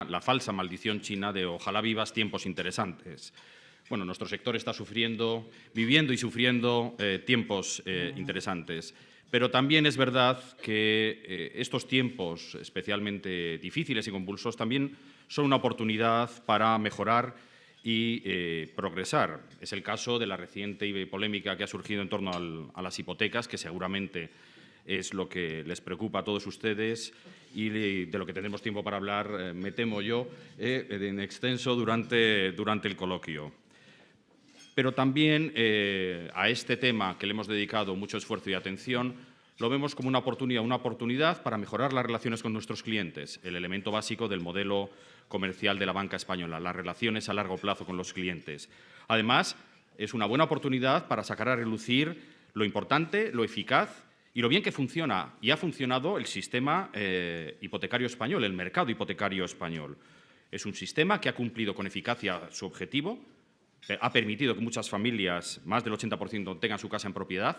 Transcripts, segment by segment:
la falsa maldición china de ojalá vivas tiempos interesantes. Bueno, nuestro sector está viviendo y sufriendo tiempos interesantes. Pero también es verdad que estos tiempos especialmente difíciles y convulsos también son una oportunidad para mejorar y progresar. Es el caso de la reciente polémica que ha surgido en torno a las hipotecas, que seguramente es lo que les preocupa a todos ustedes y de lo que tendremos tiempo para hablar, me temo yo, en extenso durante el coloquio. Pero también a este tema que le hemos dedicado mucho esfuerzo y atención, lo vemos como una oportunidad para mejorar las relaciones con nuestros clientes, el elemento básico del modelo comercial de la banca española, las relaciones a largo plazo con los clientes. Además, es una buena oportunidad para sacar a relucir lo importante, lo eficaz y lo bien que funciona y ha funcionado el sistema hipotecario español, el mercado hipotecario español. Es un sistema que ha cumplido con eficacia su objetivo, ha permitido que muchas familias, más del 80%, tengan su casa en propiedad.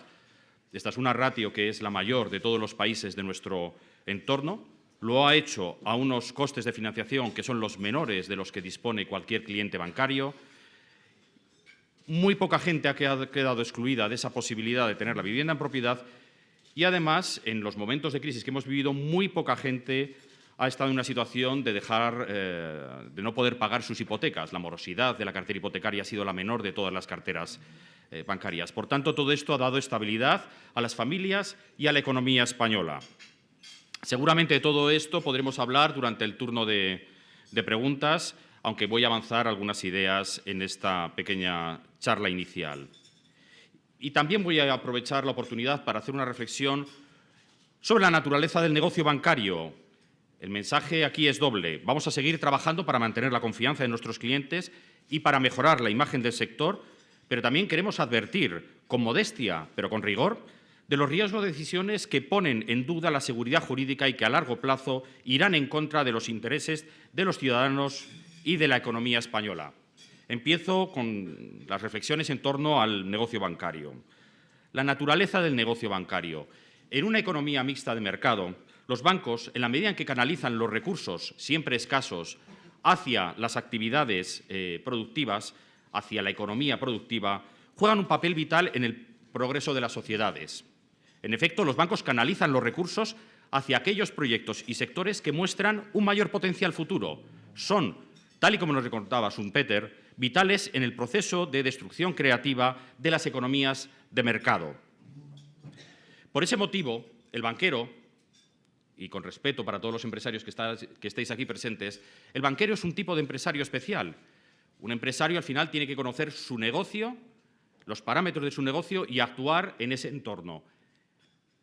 Esta es una ratio que es la mayor de todos los países de nuestro entorno. Lo ha hecho a unos costes de financiación que son los menores de los que dispone cualquier cliente bancario. Muy poca gente ha quedado excluida de esa posibilidad de tener la vivienda en propiedad y, además, en los momentos de crisis que hemos vivido, muy poca gente ha estado en una situación de de no poder pagar sus hipotecas. La morosidad de la cartera hipotecaria ha sido la menor de todas las carteras bancarias. Por tanto, todo esto ha dado estabilidad a las familias y a la economía española. Seguramente de todo esto podremos hablar durante el turno de preguntas, aunque voy a avanzar algunas ideas en esta pequeña charla inicial. Y también voy a aprovechar la oportunidad para hacer una reflexión sobre la naturaleza del negocio bancario. El mensaje aquí es doble. Vamos a seguir trabajando para mantener la confianza de nuestros clientes y para mejorar la imagen del sector, pero también queremos advertir, con modestia, pero con rigor, de los riesgos de decisiones que ponen en duda la seguridad jurídica y que a largo plazo irán en contra de los intereses de los ciudadanos y de la economía española. Empiezo con las reflexiones en torno al negocio bancario. La naturaleza del negocio bancario. En una economía mixta de mercado, los bancos, en la medida en que canalizan los recursos, siempre escasos, hacia las actividades productivas, hacia la economía productiva, juegan un papel vital en el progreso de las sociedades. En efecto, los bancos canalizan los recursos hacia aquellos proyectos y sectores que muestran un mayor potencial futuro. Son, tal y como nos recordaba Schumpeter, vitales en el proceso de destrucción creativa de las economías de mercado. Por ese motivo, el banquero, y con respeto para todos los empresarios que estáis aquí presentes, el banquero es un tipo de empresario especial. Un empresario, al final, tiene que conocer su negocio, los parámetros de su negocio y actuar en ese entorno.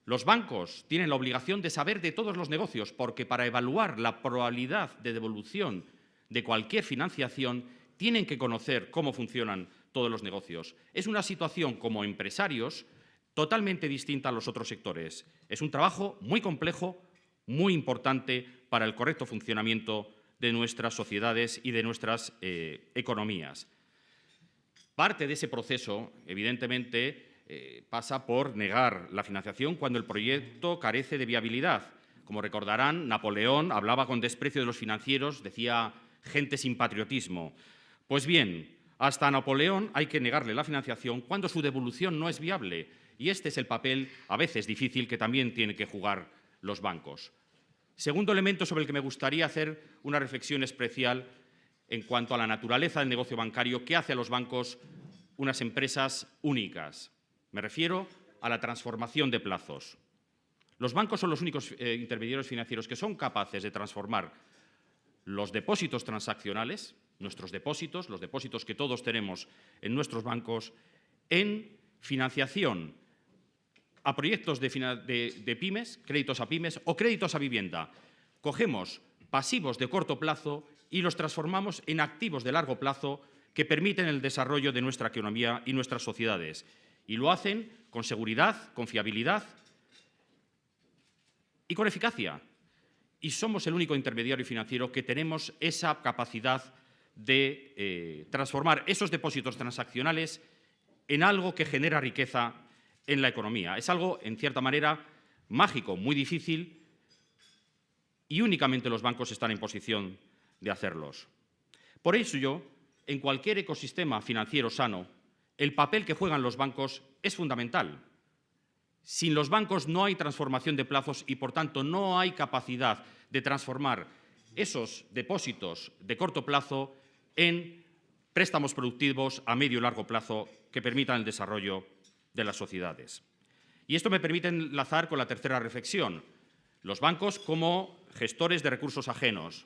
Los bancos tienen la obligación de saber de todos los negocios, porque para evaluar la probabilidad de devolución de cualquier financiación tienen que conocer cómo funcionan todos los negocios. Es una situación, como empresarios, totalmente distinta a los otros sectores. Es un trabajo muy complejo, muy importante para el correcto funcionamiento de nuestras sociedades y de nuestras economías. Parte de ese proceso, evidentemente, pasa por negar la financiación cuando el proyecto carece de viabilidad. Como recordarán, Napoleón hablaba con desprecio de los financieros, decía gente sin patriotismo. Pues bien, hasta a Napoleón hay que negarle la financiación cuando su devolución no es viable. Y este es el papel, a veces difícil, que también tienen que jugar los bancos. Segundo elemento sobre el que me gustaría hacer una reflexión especial en cuanto a la naturaleza del negocio bancario que hace a los bancos unas empresas únicas. Me refiero a la transformación de plazos. Los bancos son los únicos intermediarios financieros que son capaces de transformar los depósitos transaccionales, nuestros depósitos, los depósitos que todos tenemos en nuestros bancos, en financiación a proyectos de pymes, créditos a pymes o créditos a vivienda. Cogemos pasivos de corto plazo y los transformamos en activos de largo plazo que permiten el desarrollo de nuestra economía y nuestras sociedades. Y lo hacen con seguridad, con fiabilidad y con eficacia. Y somos el único intermediario financiero que tenemos esa capacidad de transformar esos depósitos transaccionales en algo que genera riqueza en la economía. Es algo, en cierta manera, mágico, muy difícil, y únicamente los bancos están en posición de hacerlos. Por ello, en cualquier ecosistema financiero sano, el papel que juegan los bancos es fundamental. Sin los bancos no hay transformación de plazos y, por tanto, no hay capacidad de transformar esos depósitos de corto plazo en préstamos productivos a medio y largo plazo que permitan el desarrollo de las sociedades. Y esto me permite enlazar con la tercera reflexión. Los bancos como gestores de recursos ajenos.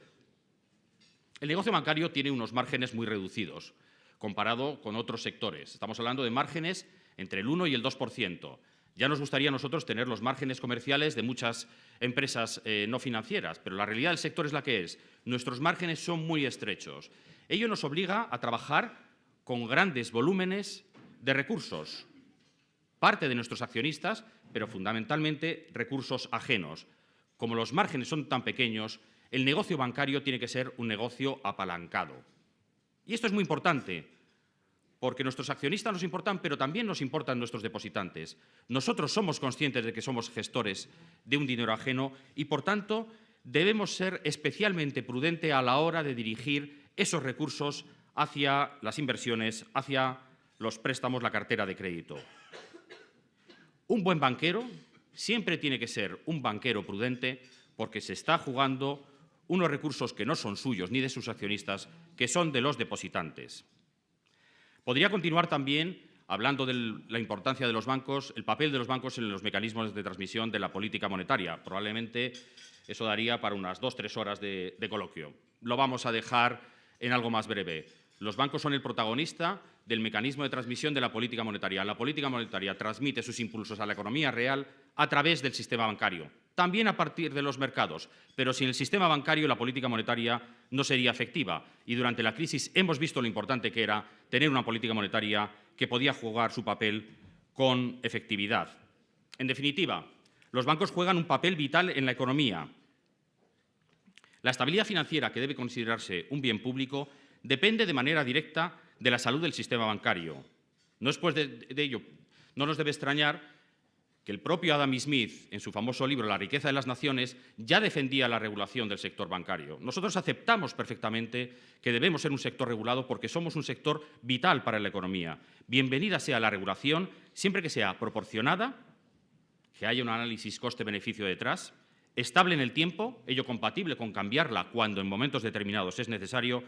El negocio bancario tiene unos márgenes muy reducidos comparado con otros sectores. Estamos hablando de márgenes entre el 1 y el 2%. Ya nos gustaría a nosotros tener los márgenes comerciales de muchas empresas no financieras, pero la realidad del sector es la que es. Nuestros márgenes son muy estrechos. Ello nos obliga a trabajar con grandes volúmenes de recursos, parte de nuestros accionistas, pero fundamentalmente recursos ajenos. Como los márgenes son tan pequeños, el negocio bancario tiene que ser un negocio apalancado. Y esto es muy importante, porque nuestros accionistas nos importan, pero también nos importan nuestros depositantes. Nosotros somos conscientes de que somos gestores de un dinero ajeno y, por tanto, debemos ser especialmente prudentes a la hora de dirigir esos recursos hacia las inversiones, hacia los préstamos, la cartera de crédito. Un buen banquero siempre tiene que ser un banquero prudente porque se está jugando unos recursos que no son suyos ni de sus accionistas, que son de los depositantes. Podría continuar también hablando de la importancia de los bancos, el papel de los bancos en los mecanismos de transmisión de la política monetaria. Probablemente eso daría para unas 2 o 3 horas de coloquio. Lo vamos a dejar en algo más breve. Los bancos son el protagonista del mecanismo de transmisión de la política monetaria. La política monetaria transmite sus impulsos a la economía real a través del sistema bancario, también a partir de los mercados, pero sin el sistema bancario la política monetaria no sería efectiva. Y durante la crisis hemos visto lo importante que era tener una política monetaria que podía jugar su papel con efectividad. En definitiva, los bancos juegan un papel vital en la economía. La estabilidad financiera, que debe considerarse un bien público, depende de manera directa de la salud del sistema bancario. No después de ello, no nos debe extrañar que el propio Adam Smith, en su famoso libro La riqueza de las naciones, ya defendía la regulación del sector bancario. Nosotros aceptamos perfectamente que debemos ser un sector regulado porque somos un sector vital para la economía. Bienvenida sea la regulación, siempre que sea proporcionada, que haya un análisis coste-beneficio detrás, estable en el tiempo, ello compatible con cambiarla cuando en momentos determinados es necesario,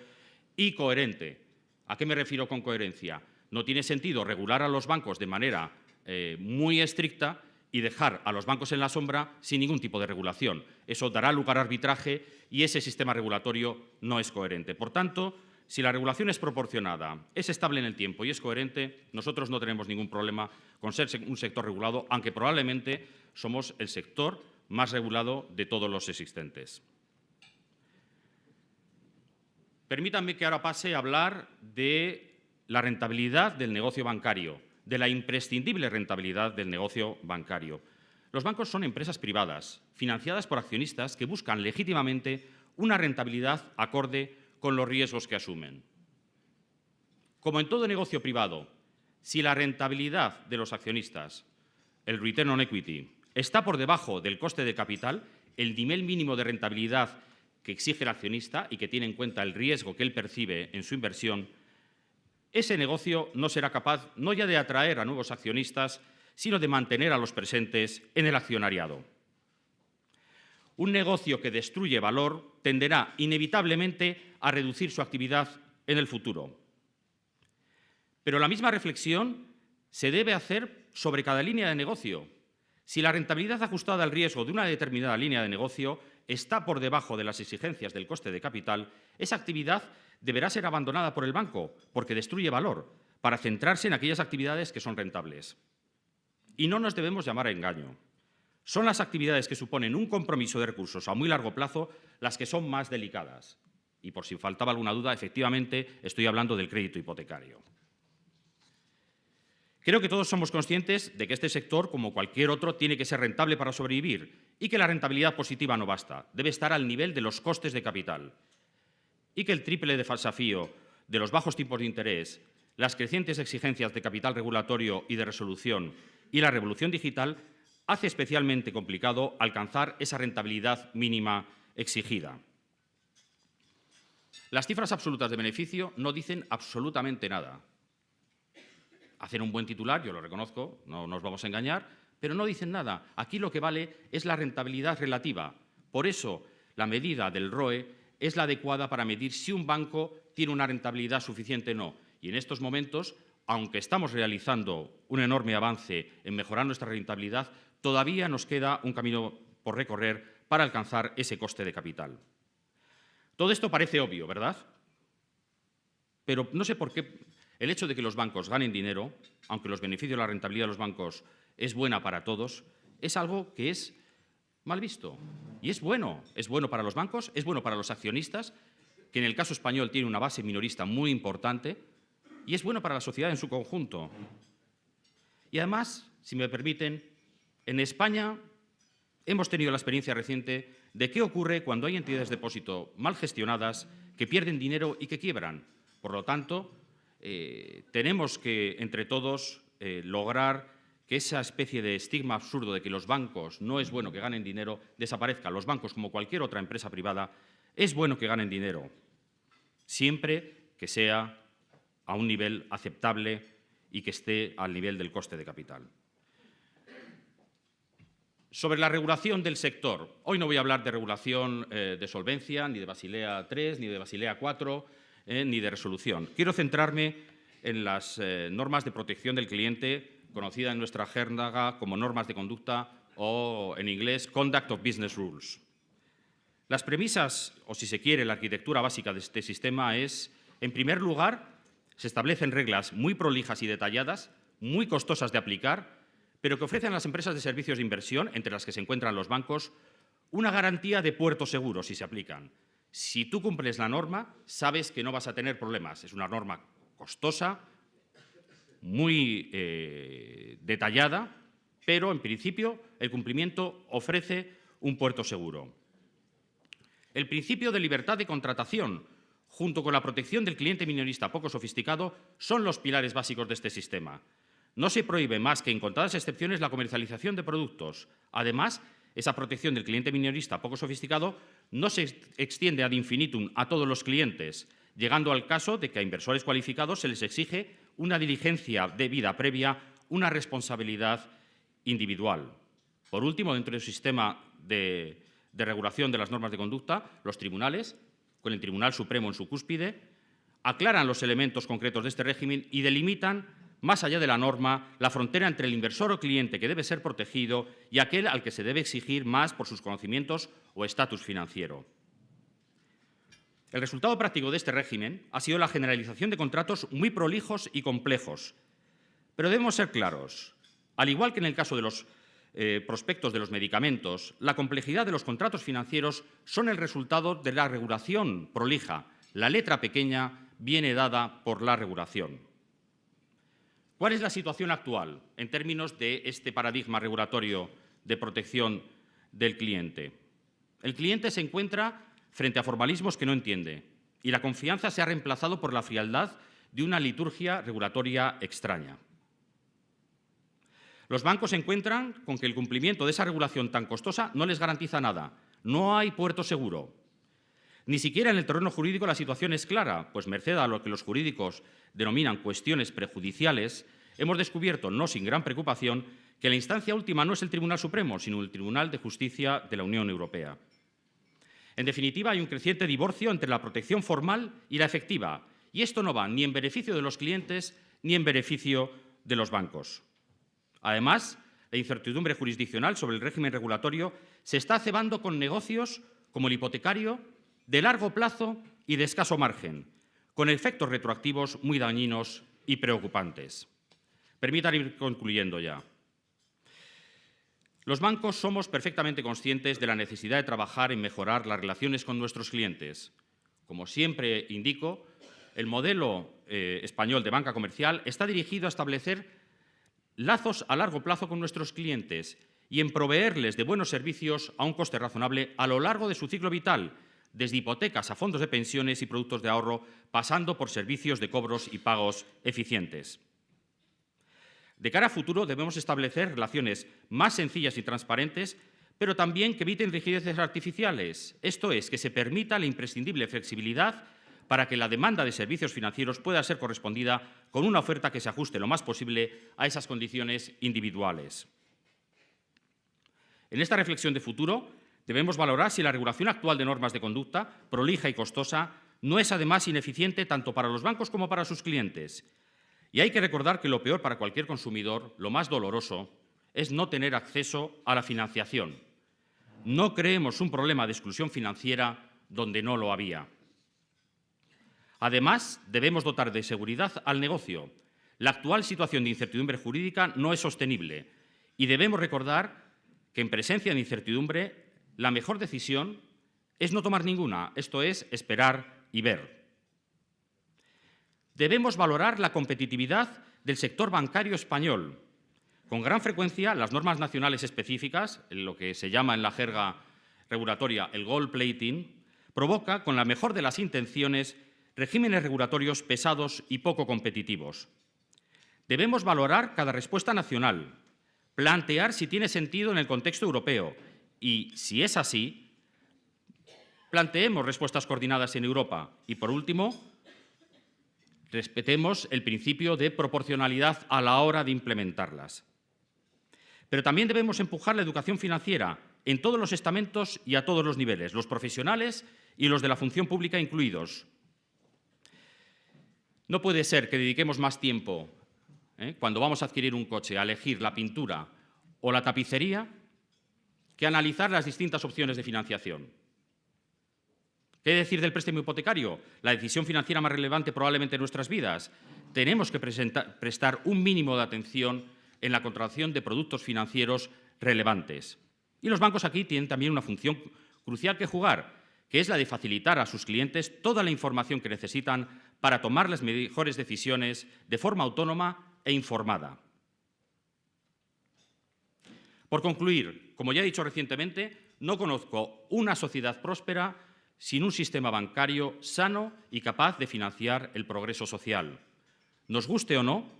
y coherente. ¿A qué me refiero con coherencia? No tiene sentido regular a los bancos de manera muy estricta y dejar a los bancos en la sombra sin ningún tipo de regulación. Eso dará lugar a arbitraje y ese sistema regulatorio no es coherente. Por tanto, si la regulación es proporcionada, es estable en el tiempo y es coherente, nosotros no tenemos ningún problema con ser un sector regulado, aunque probablemente somos el sector más regulado de todos los existentes. Permítanme que ahora pase a hablar de la rentabilidad del negocio bancario, de la imprescindible rentabilidad del negocio bancario. Los bancos son empresas privadas, financiadas por accionistas que buscan legítimamente una rentabilidad acorde con los riesgos que asumen. Como en todo negocio privado, si la rentabilidad de los accionistas, el return on equity, está por debajo del coste de capital, el nivel mínimo de rentabilidad que exige el accionista y que tiene en cuenta el riesgo que él percibe en su inversión, ese negocio no será capaz no ya de atraer a nuevos accionistas, sino de mantener a los presentes en el accionariado. Un negocio que destruye valor tenderá inevitablemente a reducir su actividad en el futuro. Pero la misma reflexión se debe hacer sobre cada línea de negocio. Si la rentabilidad ajustada al riesgo de una determinada línea de negocio está por debajo de las exigencias del coste de capital, esa actividad deberá ser abandonada por el banco porque destruye valor, para centrarse en aquellas actividades que son rentables. Y no nos debemos llamar a engaño. Son las actividades que suponen un compromiso de recursos a muy largo plazo las que son más delicadas. Y por si faltaba alguna duda, efectivamente estoy hablando del crédito hipotecario. Creo que todos somos conscientes de que este sector, como cualquier otro, tiene que ser rentable para sobrevivir y que la rentabilidad positiva no basta, debe estar al nivel de los costes de capital. Y que el triple desafío de los bajos tipos de interés, las crecientes exigencias de capital regulatorio y de resolución y la revolución digital hace especialmente complicado alcanzar esa rentabilidad mínima exigida. Las cifras absolutas de beneficio no dicen absolutamente nada. Hacen un buen titular, yo lo reconozco, no nos vamos a engañar, pero no dicen nada. Aquí lo que vale es la rentabilidad relativa. Por eso, la medida del ROE es la adecuada para medir si un banco tiene una rentabilidad suficiente o no. Y en estos momentos, aunque estamos realizando un enorme avance en mejorar nuestra rentabilidad, todavía nos queda un camino por recorrer para alcanzar ese coste de capital. Todo esto parece obvio, ¿verdad? Pero no sé por qué el hecho de que los bancos ganen dinero, aunque los beneficios de la rentabilidad de los bancos es buena para todos, es algo que es mal visto. Y es bueno para los bancos, es bueno para los accionistas, que en el caso español tiene una base minorista muy importante, y es bueno para la sociedad en su conjunto. Y además, si me permiten, en España hemos tenido la experiencia reciente de qué ocurre cuando hay entidades de depósito mal gestionadas que pierden dinero y que quiebran. Por lo tanto, tenemos que, entre todos, lograr que esa especie de estigma absurdo de que los bancos no es bueno que ganen dinero desaparezca. Los bancos, como cualquier otra empresa privada, es bueno que ganen dinero, siempre que sea a un nivel aceptable y que esté al nivel del coste de capital. Sobre la regulación del sector, hoy no voy a hablar de regulación de solvencia, ni de Basilea III, ni de Basilea IV, ni de resolución. Quiero centrarme en las normas de protección del cliente, conocida en nuestra jerga como normas de conducta o, en inglés, Conduct of Business Rules. Las premisas, o si se quiere, la arquitectura básica de este sistema es, en primer lugar, se establecen reglas muy prolijas y detalladas, muy costosas de aplicar, pero que ofrecen a las empresas de servicios de inversión, entre las que se encuentran los bancos, una garantía de puerto seguro si se aplican. Si tú cumples la norma, sabes que no vas a tener problemas. Es una norma costosa, muy detallada, pero en principio el cumplimiento ofrece un puerto seguro. El principio de libertad de contratación, junto con la protección del cliente minorista poco sofisticado, son los pilares básicos de este sistema. No se prohíbe más que en contadas excepciones la comercialización de productos. Además, esa protección del cliente minorista poco sofisticado no se extiende ad infinitum a todos los clientes, llegando al caso de que a inversores cualificados se les exige una diligencia debida previa, una responsabilidad individual. Por último, dentro del sistema de regulación de las normas de conducta, los tribunales, con el Tribunal Supremo en su cúspide, aclaran los elementos concretos de este régimen y delimitan, más allá de la norma, la frontera entre el inversor o cliente que debe ser protegido y aquel al que se debe exigir más por sus conocimientos o estatus financiero. El resultado práctico de este régimen ha sido la generalización de contratos muy prolijos y complejos. Pero debemos ser claros. Al igual que en el caso de los prospectos de los medicamentos, la complejidad de los contratos financieros son el resultado de la regulación prolija. La letra pequeña viene dada por la regulación. ¿Cuál es la situación actual en términos de este paradigma regulatorio de protección del cliente? El cliente se encuentra frente a formalismos que no entiende y la confianza se ha reemplazado por la frialdad de una liturgia regulatoria extraña. Los bancos se encuentran con que el cumplimiento de esa regulación tan costosa no les garantiza nada. No hay puerto seguro. Ni siquiera en el terreno jurídico la situación es clara, pues merced a lo que los jurídicos denominan cuestiones prejudiciales, hemos descubierto, no sin gran preocupación, que la instancia última no es el Tribunal Supremo, sino el Tribunal de Justicia de la Unión Europea. En definitiva, hay un creciente divorcio entre la protección formal y la efectiva, y esto no va ni en beneficio de los clientes ni en beneficio de los bancos. Además, la incertidumbre jurisdiccional sobre el régimen regulatorio se está cebando con negocios como el hipotecario, de largo plazo y de escaso margen, con efectos retroactivos muy dañinos y preocupantes. Permítanme ir concluyendo ya. Los bancos somos perfectamente conscientes de la necesidad de trabajar en mejorar las relaciones con nuestros clientes. Como siempre indico, el modelo español de banca comercial está dirigido a establecer lazos a largo plazo con nuestros clientes y en proveerles de buenos servicios a un coste razonable a lo largo de su ciclo vital, desde hipotecas a fondos de pensiones y productos de ahorro, pasando por servicios de cobros y pagos eficientes. De cara a futuro debemos establecer relaciones más sencillas y transparentes, pero también que eviten rigideces artificiales, esto es, que se permita la imprescindible flexibilidad para que la demanda de servicios financieros pueda ser correspondida con una oferta que se ajuste lo más posible a esas condiciones individuales. En esta reflexión de futuro, debemos valorar si la regulación actual de normas de conducta, prolija y costosa, no es además ineficiente tanto para los bancos como para sus clientes. Y hay que recordar que lo peor para cualquier consumidor, lo más doloroso, es no tener acceso a la financiación. No creemos un problema de exclusión financiera donde no lo había. Además, debemos dotar de seguridad al negocio. La actual situación de incertidumbre jurídica no es sostenible y debemos recordar que en presencia de incertidumbre la mejor decisión es no tomar ninguna, esto es, esperar y ver. Debemos valorar la competitividad del sector bancario español. Con gran frecuencia, las normas nacionales específicas, lo que se llama en la jerga regulatoria el gold plating, provoca, con la mejor de las intenciones, regímenes regulatorios pesados y poco competitivos. Debemos valorar cada respuesta nacional, plantear si tiene sentido en el contexto europeo y, si es así, planteemos respuestas coordinadas en Europa y, por último, respetemos el principio de proporcionalidad a la hora de implementarlas. Pero también debemos empujar la educación financiera en todos los estamentos y a todos los niveles, los profesionales y los de la función pública incluidos. No puede ser que dediquemos más tiempo, cuando vamos a adquirir un coche, a elegir la pintura o la tapicería, que analizar las distintas opciones de financiación. ¿Qué decir del préstamo hipotecario? La decisión financiera más relevante probablemente en nuestras vidas. Tenemos que prestar un mínimo de atención en la contratación de productos financieros relevantes. Y los bancos aquí tienen también una función crucial que jugar, que es la de facilitar a sus clientes toda la información que necesitan para tomar las mejores decisiones de forma autónoma e informada. Por concluir, como ya he dicho recientemente, no conozco una sociedad próspera sin un sistema bancario sano y capaz de financiar el progreso social. Nos guste o no,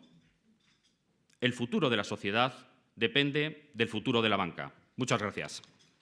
el futuro de la sociedad depende del futuro de la banca. Muchas gracias.